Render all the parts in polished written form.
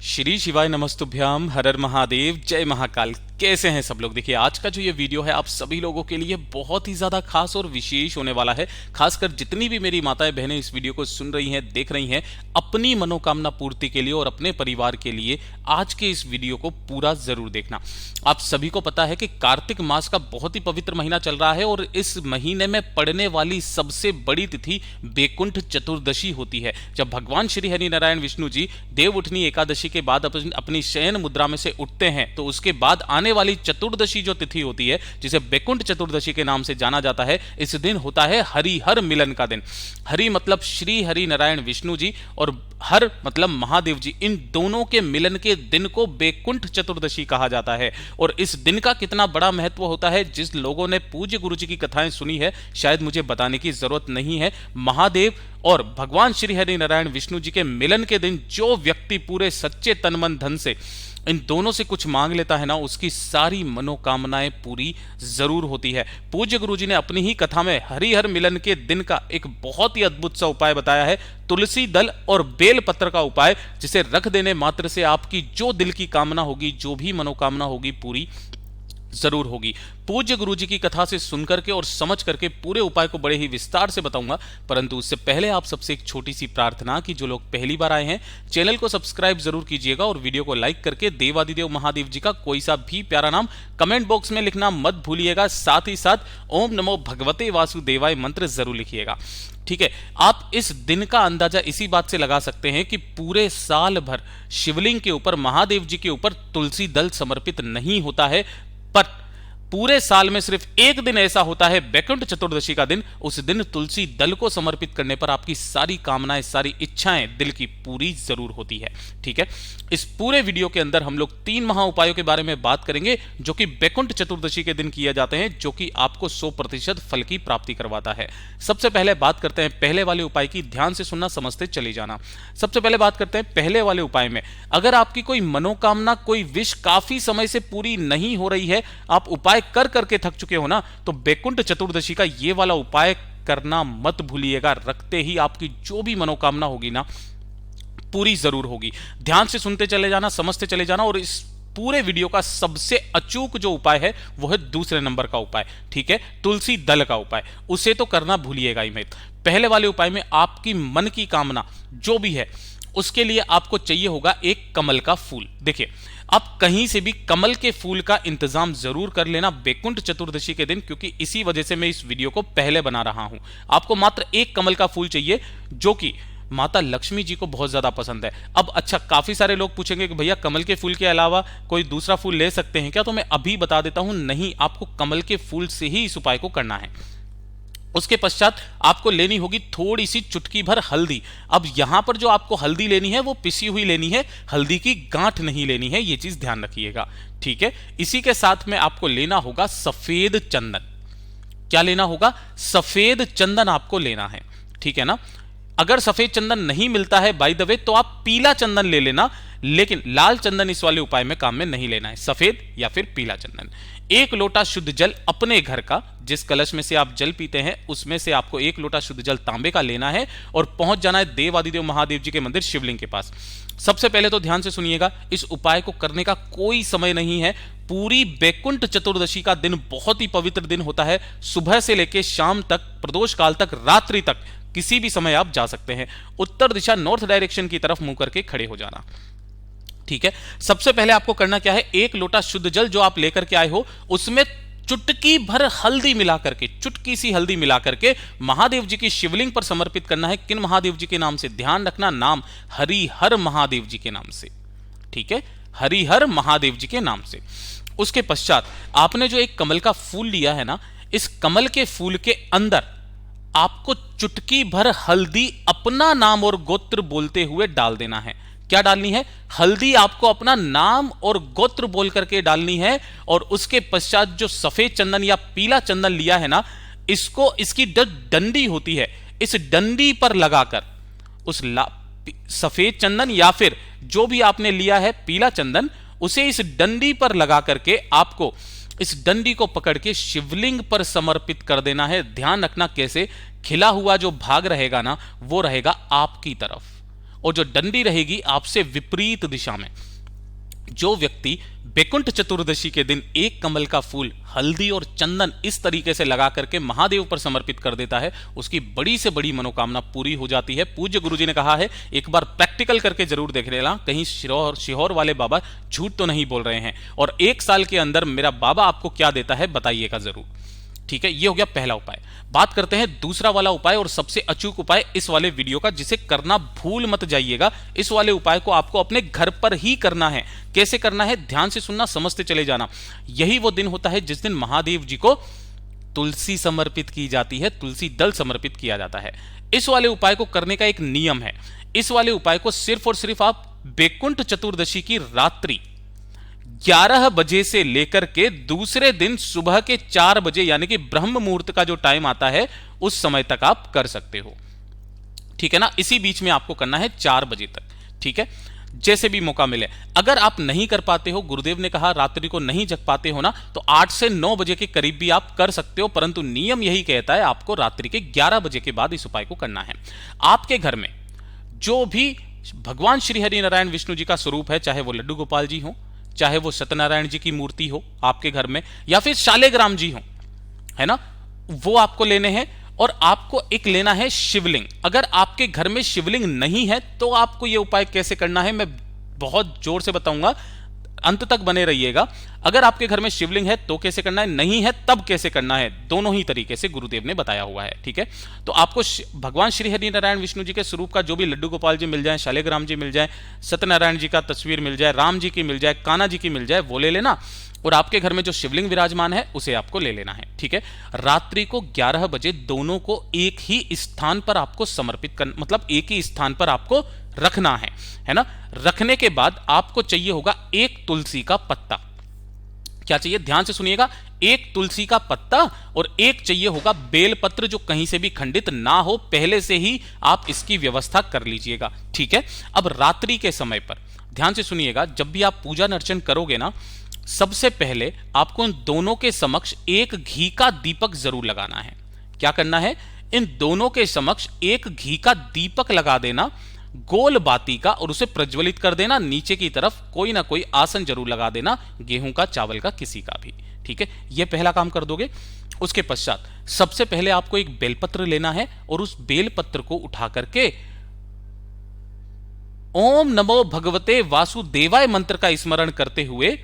श्री शिवाय नमस्तुभ्याम, हर हर महादेव, जय महाकाल। कैसे हैं सब लोग। देखिए, आज का जो ये वीडियो है आप सभी लोगों के लिए बहुत ही ज़्यादा खास और विशेष होने वाला है। खासकर जितनी भी मेरी माताएं बहनें इस वीडियो को सुन रही हैं, देख रही हैं, अपनी मनोकामना पूर्ति के लिए और अपने परिवार के लिए आज के इस वीडियो को पूरा ज़रूर देखना। आप सभी को पता है कि कार्तिक मास का बहुत ही पवित्र महीना चल रहा है और इस महीने में पड़ने वाली सबसे बड़ी तिथि बैकुंठ चतुर्दशी होती है, जब भगवान श्री हरि नारायण विष्णु जी देव उठनी एकादशी के बाद अपनी शयन मुद्रा में से उठते हैं, तो उसके बाद आने वाली चतुर्दशी जो तिथि होती है, जिसे बैकुंठ चतुर्दशी के नाम से जाना जाता है, इस दिन होता है हरिहर मिलन का दिन। हरि मतलब श्री हरि नारायण विष्णु जी और हर मतलब महादेव जी, इन दोनों के मिलन के दिन को बैकुंठ चतुर्दशी कहा जाता है। और इस दिन का कितना बड़ा महत्व होता है, जिस लोगों ने पूज्य गुरु जी की कथाएं सुनी है, शायद मुझे बताने की जरूरत नहीं है। महादेव और भगवान श्री हरि नारायण विष्णु जी के मिलन के दिन जो व्यक्ति पूरे सच्चे तन मन धन से इन दोनों से कुछ मांग लेता है ना, उसकी सारी मनोकामनाएं पूरी जरूर होती है। पूज्य गुरु जी ने अपनी ही कथा में हरिहर मिलन के दिन का एक बहुत ही अद्भुत सा उपाय बताया है, तुलसी दल और बेल पत्र का उपाय, जिसे रख देने मात्र से आपकी जो दिल की कामना होगी, जो भी मनोकामना होगी, पूरी जरूर होगी। पूज्य गुरु जी की कथा से सुनकर के और समझ करके पूरे उपाय को बड़े ही विस्तार से बताऊंगा, परंतु उससे पहले आप सबसे एक छोटी सी प्रार्थना कि जो लोग पहली बार आए हैं, चैनल को सब्सक्राइब जरूर कीजिएगा और वीडियो को लाइक करके देवादिदेव महादेव जी का कोई सा भी प्यारा नाम कमेंट बॉक्स में लिखना मत भूलिएगा। साथ ही साथ ओम नमो भगवते वासुदेवाय मंत्र जरूर लिखिएगा। ठीक है, आप इस दिन का अंदाजा इसी बात से लगा सकते हैं कि पूरे साल भर शिवलिंग के ऊपर, महादेव जी के ऊपर तुलसी दल समर्पित नहीं होता है, पर पूरे साल में सिर्फ एक दिन ऐसा होता है, बैकुंठ चतुर्दशी का दिन। उस दिन तुलसी दल को समर्पित करने पर आपकी सारी कामनाएं, सारी इच्छाएं दिल की पूरी जरूर होती है। ठीक है, इस पूरे वीडियो के अंदर हम लोग 3 महा उपायों के बारे में बात करेंगे, जो कि बैकुंठ चतुर्दशी के दिन किए जाते हैं, जो कि आपको 100% फल की प्राप्ति करवाता है। सबसे पहले बात करते हैं पहले वाले उपाय की। ध्यान से सुनना, समझते चले जाना। सबसे पहले बात करते हैं पहले वाले उपाय में। अगर आपकी कोई मनोकामना, कोई विश काफी समय से पूरी नहीं हो रही है, आप उपाय कर करके थक चुके हो ना, तो बैकुंठ चतुर्दशी का ये वाला उपाय करना मत भूलिएगा। रखते ही आपकी जो भी मनोकामना होगी ना, पूरी जरूर होगी। ध्यान से सुनते चले जाना, समझते चले जाना। और इस पूरे वीडियो का सबसे अचूक जो उपाय है वो है दूसरे नंबर का उपाय। ठीक है, तुलसी दल का उपाय, उसे तो करना भूलिएगा ही मत। पहले वाले उपाय में आपकी मन की कामना जो भी है, उसके लिए आपको चाहिए होगा एक कमल का फूल। देखिए, आप कहीं से भी कमल के फूल का इंतजाम जरूर कर लेना बैकुंठ चतुर्दशी के दिन, क्योंकि इसी वजह से मैं इस वीडियो को पहले बना रहा हूं। आपको मात्र एक कमल का फूल चाहिए, जो कि माता लक्ष्मी जी को बहुत ज्यादा पसंद है। अब अच्छा, काफी सारे लोग पूछेंगे कि भैया कमल के फूल के अलावा कोई दूसरा फूल ले सकते हैं क्या? तो मैं अभी बता देता हूं, नहीं, आपको कमल के फूल से ही इस उपाय को करना है। उसके पश्चात आपको लेनी होगी थोड़ी सी चुटकी भर हल्दी। अब यहां पर जो आपको हल्दी लेनी है वो पिसी हुई लेनी है, हल्दी की गांठ नहीं लेनी है, ये चीज ध्यान रखिएगा। ठीक है, इसी के साथ में आपको लेना होगा सफेद चंदन। क्या लेना होगा? सफेद चंदन आपको लेना है। ठीक है ना। अगर सफेद चंदन नहीं मिलता है बाय द वे, तो आप पीला चंदन ले लेना, लेकिन लाल चंदन इस वाले उपाय में काम में नहीं लेना है। सफेद या फिर पीला चंदन। 1 लोटा शुद्ध जल अपने घर का, जिस कलश में से आप जल पीते हैं उसमें से आपको 1 लोटा शुद्ध जल तांबे का लेना है और पहुंच जाना है देवादिदेव महादेव जी के मंदिर शिवलिंग के पास। सबसे पहले तो ध्यान से सुनिएगा, इस उपाय को करने का कोई समय नहीं है। पूरी बैकुंठ चतुर्दशी का दिन बहुत ही पवित्र दिन होता है। सुबह से लेकर शाम तक, प्रदोष काल तक, रात्रि तक, किसी भी समय आप जा सकते हैं। उत्तर दिशा, नॉर्थ डायरेक्शन की तरफ मुंह करके खड़े हो जाना। ठीक है, सबसे पहले आपको करना क्या है, 1 लोटा शुद्ध जल जो आप लेकर के आए हो, उसमें चुटकी भर हल्दी मिला करके, चुटकी सी हल्दी मिला करके महादेव जी की शिवलिंग पर समर्पित करना है। किन महादेव जी के नाम से? ध्यान रखना, नाम हरिहर महादेव जी के नाम से। ठीक है, हरिहर महादेव जी के नाम से। उसके पश्चात आपने जो एक कमल का फूल लिया है ना, इस कमल के फूल के अंदर आपको चुटकी भर हल्दी अपना नाम और गोत्र बोलते हुए डाल देना है। क्या डालनी है? हल्दी आपको अपना नाम और गोत्र बोल करके डालनी है। और उसके पश्चात जो सफेद चंदन या पीला चंदन लिया है ना, इसको, इसकी डंडी होती है, इस डंडी पर लगाकर उस सफेद चंदन या फिर जो भी आपने लिया है पीला चंदन, उसे इस डंडी पर लगा करके आपको इस डंडी को पकड़ के शिवलिंग पर समर्पित कर देना है। ध्यान रखना कैसे, खिला हुआ जो भाग रहेगा ना, वो रहेगा आपकी तरफ, और जो डंडी रहेगी आपसे विपरीत दिशा में। जो व्यक्ति बैकुंठ चतुर्दशी के दिन एक कमल का फूल हल्दी और चंदन इस तरीके से लगा करके महादेव पर समर्पित कर देता है, उसकी बड़ी से बड़ी मनोकामना पूरी हो जाती है। पूज्य गुरुजी ने कहा है एक बार प्रैक्टिकल करके जरूर देख लेना, कहीं शिहोर वाले बाबा झूठ तो नहीं बोल रहे हैं। और 1 साल के अंदर मेरा बाबा आपको क्या देता है बताइएगा जरूर। ठीक है, ये हो गया पहला उपाय। बात करते हैं दूसरा वाला उपाय और सबसे अचूक उपाय इस वाले वीडियो का, जिसे करना भूल मत जाइएगा। इस वाले उपाय को आपको अपने घर पर ही करना है। कैसे करना है ध्यान से सुनना, समझते चले जाना। यही वो दिन होता है जिस दिन महादेव जी को तुलसी समर्पित की जाती है, तुलसी दल समर्पित किया जाता है। इस वाले उपाय को करने का एक नियम है। इस वाले उपाय को सिर्फ और सिर्फ आप बैकुंठ चतुर्दशी की रात्रि 11 बजे से लेकर के दूसरे दिन सुबह के 4 बजे यानी कि ब्रह्म मुहूर्त का जो टाइम आता है उस समय तक आप कर सकते हो। ठीक है ना, इसी बीच में आपको करना है 4 बजे तक। ठीक है, जैसे भी मौका मिले। अगर आप नहीं कर पाते हो, गुरुदेव ने कहा रात्रि को नहीं जग पाते हो ना, तो 8 से 9 बजे के करीब भी आप कर सकते हो, परंतु नियम यही कहता है आपको रात्रि के 11 बजे के बाद इस उपाय को करना है। आपके घर में जो भी भगवान श्री हरि नारायण विष्णु जी का स्वरूप है, चाहे वो लड्डू गोपाल जी हो, चाहे वो सत्यनारायण जी की मूर्ति हो आपके घर में, या फिर शालिग्राम जी हो, है ना, वो आपको लेने हैं। और आपको एक लेना है शिवलिंग। अगर आपके घर में शिवलिंग नहीं है तो आपको यह उपाय कैसे करना है मैं बहुत जोर से बताऊंगा, अंत तक बने रहिएगा। अगर आपके घर में शिवलिंग है तो कैसे करना है, नहीं है तब कैसे करना है, दोनों ही तरीके से गुरुदेव ने बताया हुआ है। ठीक है, तो आपको भगवान श्री हरि नारायण विष्णु जी के स्वरूप का जो भी लड्डू गोपाल जी मिल जाए, शालिग्राम जी मिल जाए, सत्यनारायण जी का तस्वीर मिल जाए, राम जी की मिल जाए, कान्हा जी की मिल जाए, वो ले लेना। और आपके घर में जो शिवलिंग विराजमान है उसे आपको ले लेना है। ठीक है, रात्रि को 11 बजे दोनों को एक ही स्थान पर आपको समर्पित करना, मतलब एक ही स्थान पर आपको रखना है ना। रखने के बाद आपको चाहिए होगा एक तुलसी का पत्ता। क्या चाहिए ध्यान से सुनिएगा, एक तुलसी का पत्ता और एक चाहिए होगा बेलपत्र जो कहीं से भी खंडित ना हो, पहले से ही आप इसकी व्यवस्था कर लीजिएगा। ठीक है, अब रात्रि के समय पर ध्यान से सुनिएगा, जब भी आप पूजा अर्चन करोगे ना, सबसे पहले आपको इन दोनों के समक्ष एक घी का दीपक जरूर लगाना है। क्या करना है, इन दोनों के समक्ष एक घी का दीपक लगा देना, गोल बाती का, और उसे प्रज्वलित कर देना। नीचे की तरफ कोई ना कोई आसन जरूर लगा देना, गेहूं का, चावल का, किसी का भी। ठीक है, यह पहला काम कर दोगे। उसके पश्चात सबसे पहले आपको एक बेलपत्र लेना है और उस बेलपत्र को उठा करके ओम नमो भगवते वासुदेवाय मंत्र का स्मरण करते हुए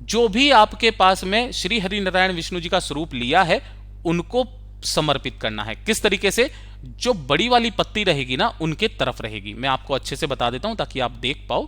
जो भी आपके पास में श्री हरि नारायण विष्णु जी का स्वरूप लिया है उनको समर्पित करना है। किस तरीके से, जो बड़ी वाली पत्ती रहेगी ना उनके तरफ रहेगी। मैं आपको अच्छे से बता देता हूं ताकि आप देख पाओ।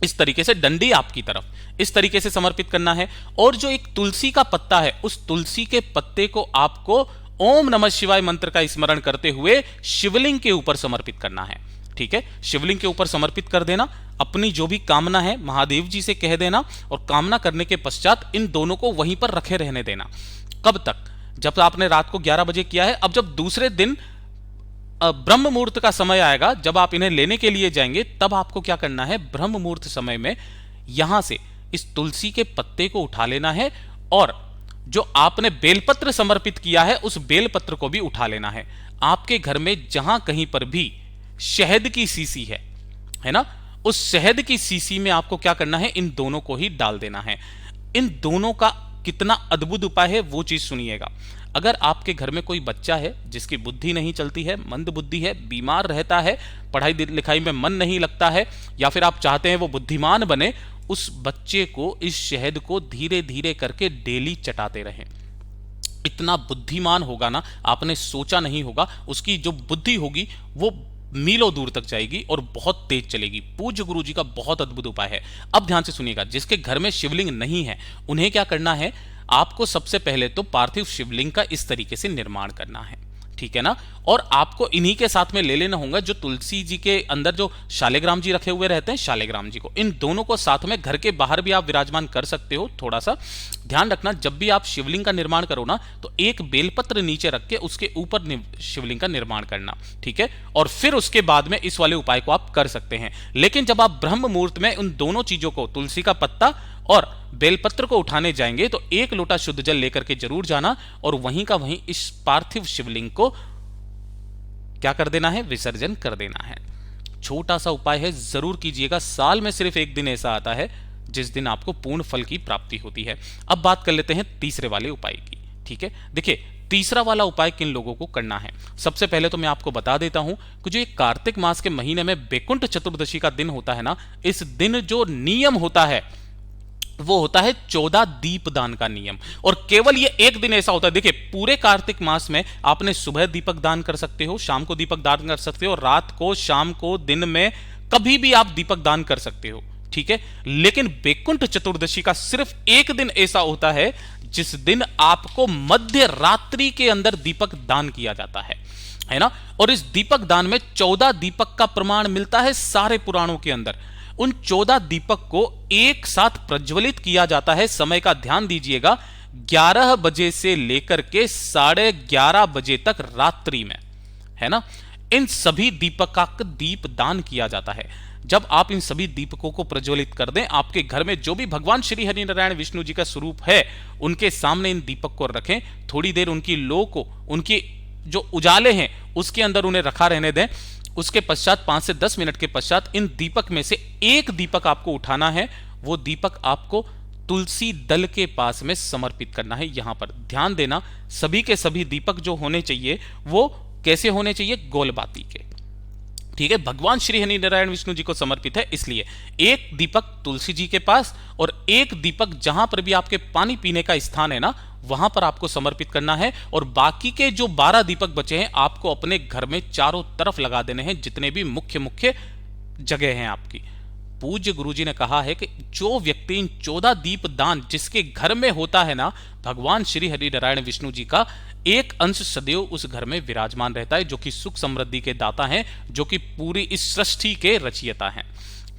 इस तरीके से डंडी आपकी तरफ, इस तरीके से समर्पित करना है। और जो एक तुलसी का पत्ता है, उस तुलसी के पत्ते को आपको ओम नमः शिवाय मंत्र का स्मरण करते हुए शिवलिंग के ऊपर समर्पित करना है। ठीक है, शिवलिंग के ऊपर समर्पित कर देना। अपनी जो भी कामना है महादेव जी से कह देना और कामना करने के पश्चात इन दोनों को वहीं पर रखे रहने देना। कब तक, जब आपने रात को 11 बजे किया है, अब जब दूसरे दिन ब्रह्म मुहूर्त का समय आएगा, जब आप इन्हें लेने के लिए जाएंगे, तब आपको क्या करना है, ब्रह्म मुहूर्त समय में यहां से इस तुलसी के पत्ते को उठा लेना है और जो आपने बेलपत्र समर्पित किया है उस बेलपत्र को भी उठा लेना है। आपके घर में जहां कहीं पर भी शहद की सीसी है ना, उस शहद की सीसी में आपको क्या करना है, इन दोनों को ही डाल देना है। इन दोनों का कितना अद्भुत उपाय है वो चीज सुनिएगा। अगर आपके घर में कोई बच्चा है जिसकी बुद्धि नहीं चलती है, मंद बुद्धि है, बीमार रहता है, पढ़ाई लिखाई में मन नहीं लगता है, या फिर आप चाहते हैं वो बुद्धिमान बने, उस बच्चे को इस शहद को धीरे धीरे करके डेली चटाते रहें। इतना बुद्धिमान होगा ना, आपने सोचा नहीं होगा। उसकी जो बुद्धि होगी वो मीलों दूर तक जाएगी और बहुत तेज चलेगी। पूज्य गुरु जी का बहुत अद्भुत उपाय है। अब ध्यान से सुनिएगा, जिसके घर में शिवलिंग नहीं है उन्हें क्या करना है, आपको सबसे पहले तो पार्थिव शिवलिंग का इस तरीके से निर्माण करना है। ठीक है ना, और आपको इन्हीं के साथ में ले लेना होगा जो तुलसी जी के अंदर जो शालिग्राम जी रखे हुए रहते हैं, शालिग्राम जी को, इन दोनों को साथ में घर के बाहर भी आप विराजमान कर सकते हो। थोड़ा सा ध्यान रखना, जब भी आप शिवलिंग का निर्माण करो ना, तो एक बेलपत्र नीचे रख के उसके ऊपर शिवलिंग का निर्माण करना। ठीक है, और फिर उसके बाद में इस वाले उपाय को आप कर सकते हैं। लेकिन जब आप ब्रह्म मुहूर्त में उन दोनों चीजों को, तुलसी का पत्ता और बेलपत्र को उठाने जाएंगे, तो 1 लोटा शुद्ध जल लेकर के जरूर जाना और वहीं का वहीं इस पार्थिव शिवलिंग को क्या कर देना है, विसर्जन कर देना है। छोटा सा उपाय है, जरूर कीजिएगा। साल में सिर्फ एक दिन ऐसा आता है जिस दिन आपको पूर्ण फल की प्राप्ति होती है। अब बात कर लेते हैं तीसरे वाले उपाय की। ठीक है, देखिए तीसरा वाला उपाय किन लोगों को करना है। सबसे पहले तो मैं आपको बता देता हूं कि जो ये कार्तिक मास के महीने में बैकुंठ चतुर्दशी का दिन होता है ना, इस दिन जो नियम होता है वो होता है 14 दीपदान का नियम। और केवल ये एक दिन ऐसा होता है, देखिए पूरे कार्तिक मास में आपने सुबह दीपक दान कर सकते हो, शाम को दीपक दान कर सकते हो, रात को, शाम को, दिन में कभी भी आप दीपक दान कर सकते हो। ठीक है, लेकिन बैकुंठ चतुर्दशी का सिर्फ एक दिन ऐसा होता है जिस दिन आपको मध्य रात्रि के अंदर दीपक दान किया जाता है ना। और इस दीपक दान में 14 दीपक का प्रमाण मिलता है सारे पुराणों के अंदर। उन 14 दीपक को एक साथ प्रज्वलित किया जाता है। समय का ध्यान दीजिएगा, 11 बजे से लेकर के 11:30 बजे तक रात्रि में, है ना। इन सभी दीपक का दीप दान किया जाता है। जब आप इन सभी दीपकों को प्रज्वलित कर दें, आपके घर में जो भी भगवान श्री हरि नारायण विष्णु जी का स्वरूप है उनके सामने इन दीपक को रखें। थोड़ी देर उनकी लो को, उनकी जो उजाले हैं उसके अंदर उन्हें रखा रहने दें। उसके पश्चात 5 से 10 मिनट के पश्चात इन दीपक में से एक दीपक आपको उठाना है। वो दीपक आपको तुलसी दल के पास में समर्पित करना है। यहां पर ध्यान देना, सभी के सभी दीपक जो होने चाहिए वो कैसे होने चाहिए, गोलबाती के। ठीक है, भगवान श्री हरि नारायण विष्णु जी को समर्पित है, इसलिए एक दीपक तुलसी जी के पास और एक दीपक जहां पर भी आपके पानी पीने का स्थान है ना, वहां पर आपको समर्पित करना है। और बाकी के जो 12 दीपक बचे हैं आपको अपने घर में चारों तरफ लगा देने हैं, जितने भी मुख्य मुख्य जगह हैं आपकी। पूज्य गुरुजी ने कहा है कि जो व्यक्ति इन 14 दीप दान जिसके घर में होता है ना, भगवान श्री हरि नारायण विष्णु जी का एक अंश सदैव उस घर में विराजमान रहता है, जो कि सुख समृद्धि के दाता हैं, जो कि पूरी इस सृष्टि के रचयिता हैं।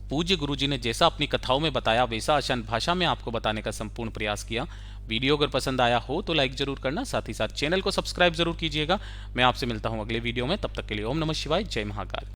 पूज्य गुरुजी ने जैसा अपनी कथाओं में बताया वैसा आसान भाषा में आपको बताने का संपूर्ण प्रयास किया। वीडियो अगर पसंद आया हो तो लाइक जरूर करना, साथ ही साथ चैनल को सब्सक्राइब जरूर कीजिएगा। मैं आपसे मिलता हूं अगले वीडियो में, तब तक के लिए ओम नमः शिवाय, जय महाकाल।